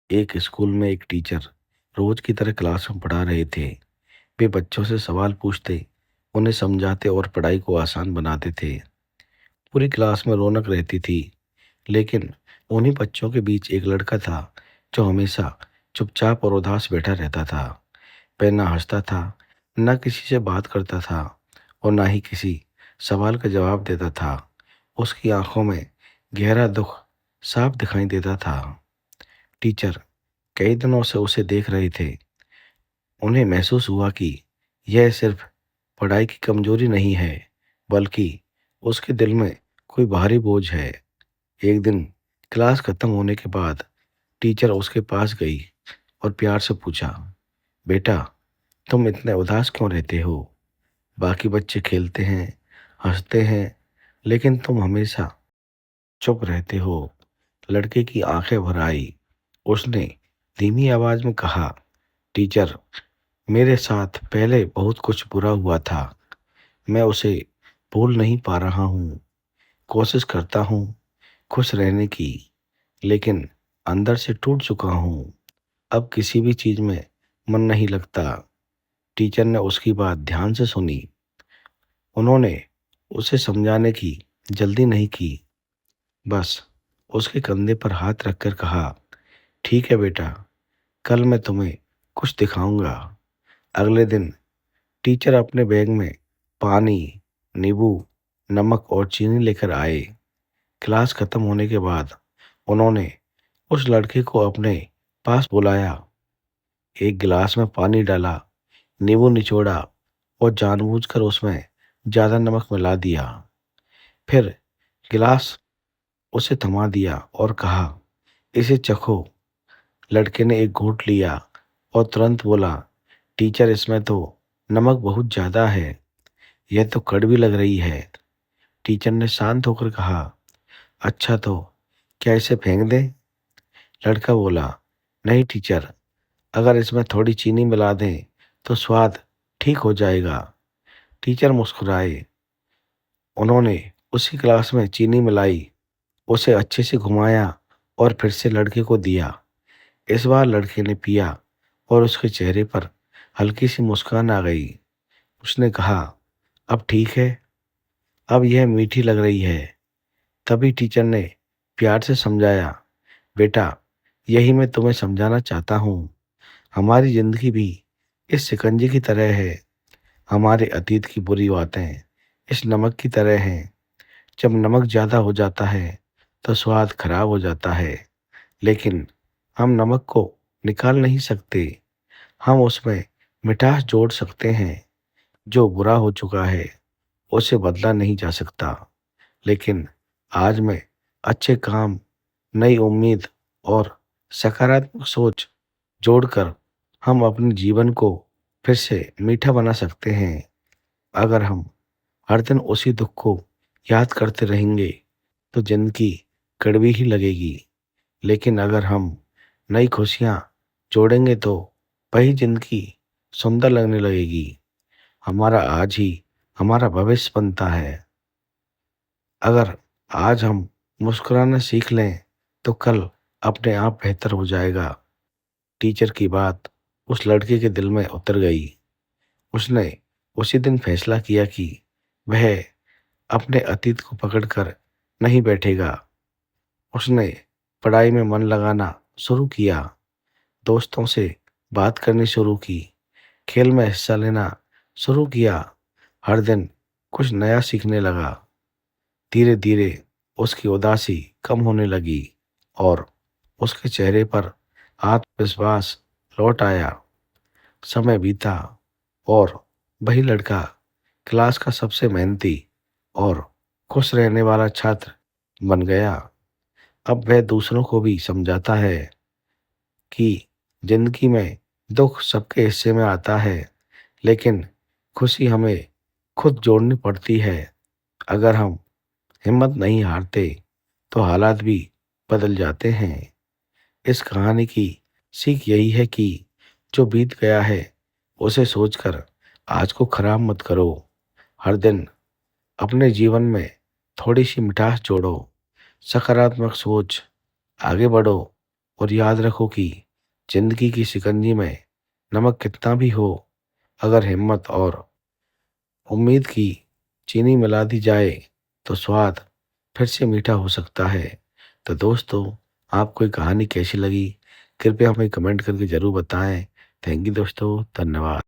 एक स्कूल में एक टीचर रोज की तरह क्लास में पढ़ा रहे थे। वे बच्चों से सवाल पूछते, उन्हें समझाते और पढ़ाई को आसान बनाते थे। पूरी क्लास में रौनक रहती थी। लेकिन उन्हीं बच्चों के बीच एक लड़का था जो हमेशा चुपचाप और उदास बैठा रहता था। वह ना हंसता था, ना किसी से बात करता था और ना ही किसी सवाल का जवाब देता था। उसकी आंखों में गहरा दुख साफ दिखाई देता था। टीचर कई दिनों से उसे देख रहे थे। उन्हें महसूस हुआ कि यह सिर्फ पढ़ाई की कमजोरी नहीं है, बल्कि उसके दिल में कोई भारी बोझ है। एक दिन क्लास खत्म होने के बाद टीचर उसके पास गई और प्यार से पूछा, बेटा, तुम इतने उदास क्यों रहते हो? बाकी बच्चे खेलते हैं, हंसते हैं, लेकिन तुम हमेशा चुप रहते हो। लड़के की आंखें भर आई। उसने धीमी आवाज में कहा, टीचर, मेरे साथ पहले बहुत कुछ बुरा हुआ था। मैं उसे भूल नहीं पा रहा हूँ। कोशिश करता हूँ खुश रहने की, लेकिन अंदर से टूट चुका हूँ। अब किसी भी चीज में मन नहीं लगता। टीचर ने उसकी बात ध्यान से सुनी। उन्होंने उसे समझाने की जल्दी नहीं की। बस उसके कंधे पर हाथ रखकर कहा, ठीक है बेटा, कल मैं तुम्हें कुछ दिखाऊंगा। अगले दिन टीचर अपने बैग में पानी, नींबू, नमक और चीनी लेकर आए। क्लास खत्म होने के बाद उन्होंने उस लड़के को अपने पास बुलाया, एक गिलास में पानी डाला, नींबू निचोड़ा और जानबूझकर उसमें ज्यादा नमक मिला दिया। फिर गिलास उसे थमा दिया और कहा, इसे चखो। लड़के ने एक घूंट लिया और तुरंत बोला, टीचर, इसमें तो नमक बहुत ज्यादा है। यह तो कड़वी लग रही है। टीचर ने शांत होकर कहा, अच्छा तो क्या इसे फेंक दें? लड़का बोला, नहीं टीचर, अगर इसमें थोड़ी चीनी मिला दें तो स्वाद ठीक हो जाएगा। टीचर मुस्कुराए। उन्होंने उसी गिलास में चीनी मिलाई, उसे अच्छे से घुमाया और फिर से लड़के को दिया। इस बार लड़के ने पिया और उसके चेहरे पर हल्की सी मुस्कान आ गई। उसने कहा, अब ठीक है, अब यह मीठी लग रही है। तभी टीचर ने प्यार से समझाया, बेटा, यही मैं तुम्हें समझाना चाहता हूँ। हमारी जिंदगी भी इस शिकंजी की तरह है। हमारे अतीत की बुरी बातें इस नमक की तरह हैं। जब नमक ज्यादा हो जाता है तो स्वाद खराब हो जाता है। लेकिन हम नमक को निकाल नहीं सकते। हम उसमें मिठास जोड़ सकते हैं। जो बुरा हो चुका है उसे बदला नहीं जा सकता, लेकिन आज में अच्छे काम, नई उम्मीद और सकारात्मक सोच जोड़कर हम अपने जीवन को फिर से मीठा बना सकते हैं। अगर हम हर दिन उसी दुख को याद करते रहेंगे तो जिंदगी कड़वी ही लगेगी। लेकिन अगर हम नई खुशियां जोड़ेंगे तो वही जिंदगी सुंदर लगने लगेगी। हमारा आज ही हमारा भविष्य बनता है। अगर आज हम मुस्कुराना सीख लें तो कल अपने आप बेहतर हो जाएगा। टीचर की बात उस लड़के के दिल में उतर गई। उसने उसी दिन फैसला किया कि वह अपने अतीत को पकड़कर नहीं बैठेगा। उसने पढ़ाई में मन लगाना शुरू किया, दोस्तों से बात करनी शुरू की, खेल में हिस्सा लेना शुरू किया। हर दिन कुछ नया सीखने लगा। धीरे धीरे उसकी उदासी कम होने लगी और उसके चेहरे पर आत्मविश्वास लौट आया। समय बीता और वही लड़का क्लास का सबसे मेहनती और खुश रहने वाला छात्र बन गया। अब वह दूसरों को भी समझाता है कि जिंदगी में दुख सबके हिस्से में आता है, लेकिन खुशी हमें खुद जोड़नी पड़ती है। अगर हम हिम्मत नहीं हारते तो हालात भी बदल जाते हैं। इस कहानी की सीख यही है कि जो बीत गया है उसे सोचकर आज को खराब मत करो। हर दिन अपने जीवन में थोड़ी सी मिठास जोड़ो, सकारात्मक सोच, आगे बढ़ो और याद रखो कि जिंदगी की शिकंजी में नमक कितना भी हो, अगर हिम्मत और उम्मीद की चीनी मिला दी जाए तो स्वाद फिर से मीठा हो सकता है। तो दोस्तों, आपको ये कहानी कैसी लगी? कृपया हमें कमेंट करके ज़रूर बताएं। थैंक यू दोस्तों, धन्यवाद।